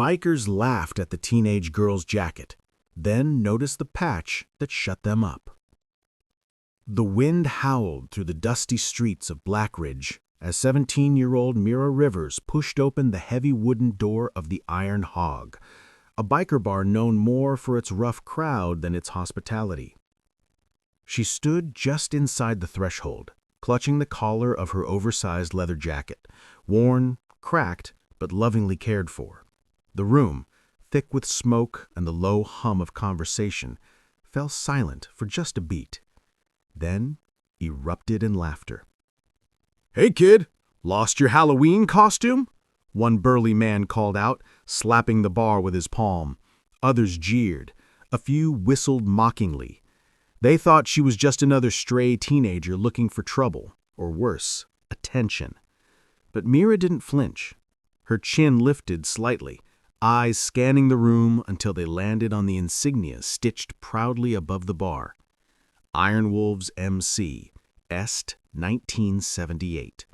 bikers laughed at the teenage girl's jacket, then noticed the patch that shut them up. The wind howled through the dusty streets of Blackridge as 17-year-old Mira Rivers pushed open the heavy wooden door of the Iron Hog, a biker bar known more for its rough crowd than its hospitality. She stood just inside the threshold, clutching the collar of her oversized leather jacket, worn, cracked, but lovingly cared for. The room, thick with smoke and the low hum of conversation, fell silent for just a beat, then erupted in laughter. "Hey, kid, lost your Halloween costume?" one burly man called out, slapping the bar with his palm. Others jeered. A few whistled mockingly. They thought she was just another stray teenager looking for trouble, or worse, attention. But Mira didn't flinch. Her chin lifted slightly, eyes scanning the room until they landed on the insignia stitched proudly above the bar. Iron Wolves MC, Est 1978.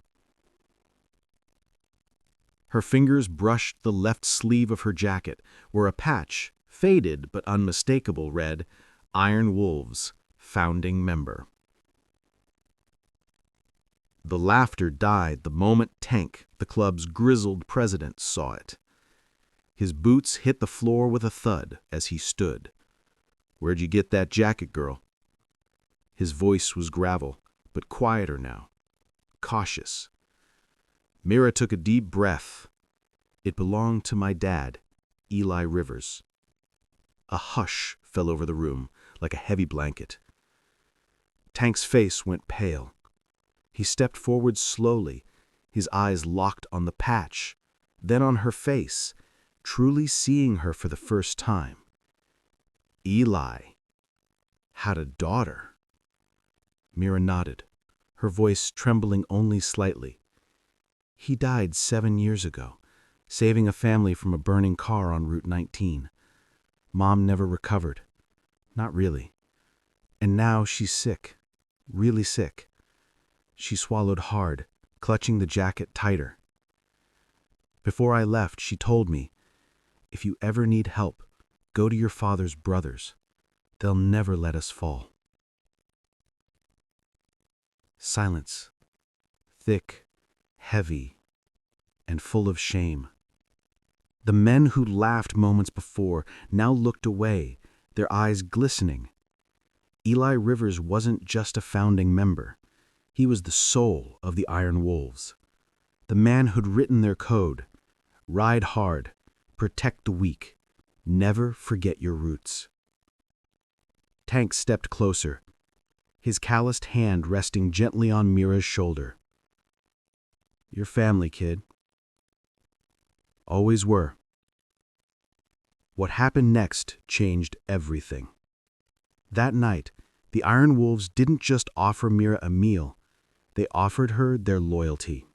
Her fingers brushed the left sleeve of her jacket, where a patch, faded but unmistakable, read, "Iron Wolves, founding member." The laughter died the moment Tank, the club's grizzled president, saw it. His boots hit the floor with a thud as he stood. "Where'd you get that jacket, girl?" His voice was gravel, but quieter now, cautious. Mira took a deep breath. "It belonged to my dad, Eli Rivers." A hush fell over the room, like a heavy blanket. Tank's face went pale. He stepped forward slowly, his eyes locked on the patch, then on her face, truly seeing her for the first time. Eli had a daughter. Mira nodded, her voice trembling only slightly. "He died 7 years ago, saving a family from a burning car on Route 19. Mom never recovered. Not really. And now she's sick, really sick." She swallowed hard, clutching the jacket tighter. "Before I left, she told me, if you ever need help, go to your father's brothers. They'll never let us fall." Silence, thick, heavy, and full of shame. The men who laughed moments before now looked away, their eyes glistening. Eli Rivers wasn't just a founding member. He was the soul of the Iron Wolves, the man who'd written their code: ride hard, protect the weak, never forget your roots. Tank stepped closer, his calloused hand resting gently on Mira's shoulder. "Your family, kid. Always were." What happened next changed everything. That night, the Iron Wolves didn't just offer Mira a meal, they offered her their loyalty.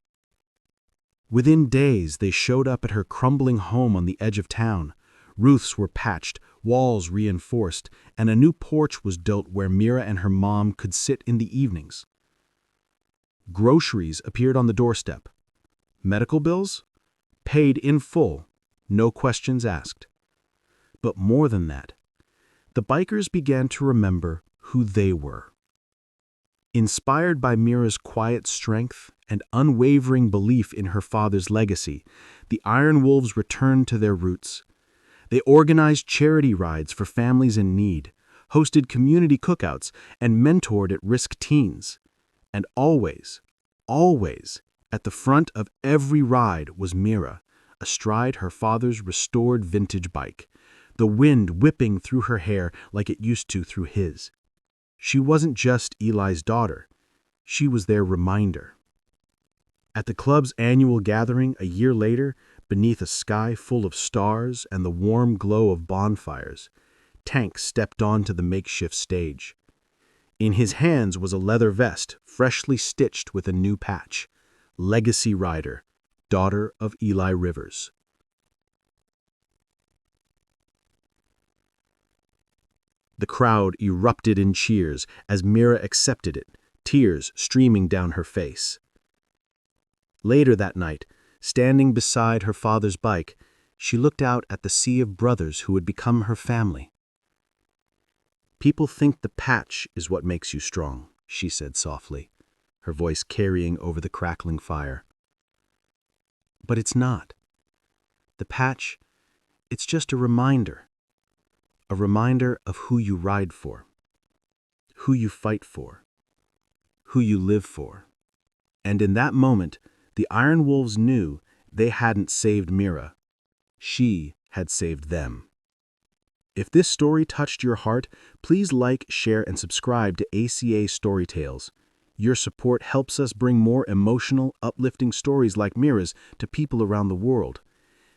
Within days, they showed up at her crumbling home on the edge of town. Roofs were patched, walls reinforced, and a new porch was built where Mira and her mom could sit in the evenings. Groceries appeared on the doorstep. Medical bills? Paid in full, no questions asked. But more than that, the bikers began to remember who they were. Inspired by Mira's quiet strength and unwavering belief in her father's legacy, the Iron Wolves returned to their roots. They organized charity rides for families in need, hosted community cookouts, and mentored at-risk teens. And always, always, at the front of every ride was Mira, astride her father's restored vintage bike, the wind whipping through her hair like it used to through his. She wasn't just Eli's daughter. She was their reminder. At the club's annual gathering a year later, beneath a sky full of stars and the warm glow of bonfires, Tank stepped onto the makeshift stage. In his hands was a leather vest freshly stitched with a new patch. Legacy Rider, daughter of Eli Rivers. The crowd erupted in cheers as Mira accepted it, tears streaming down her face. Later that night, standing beside her father's bike, She looked out at the sea of brothers who would become her family. "People think the patch is what makes you strong," she said softly, her voice carrying over the crackling fire. "But it's not. The patch, it's just a reminder of who you ride for, who you fight for, who you live for." And in that moment, the Iron Wolves knew they hadn't saved Mira. She had saved them. If this story touched your heart, please like, share, and subscribe to ACA Story Tales. Your support helps us bring more emotional, uplifting stories like Mira's to people around the world.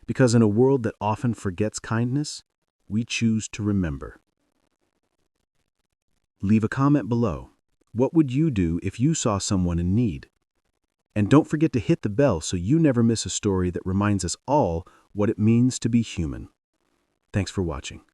Because in a world that often forgets kindness, we choose to remember. Leave a comment below. What would you do if you saw someone in need? And don't forget to hit the bell so you never miss a story that reminds us all what it means to be human. Thanks for watching.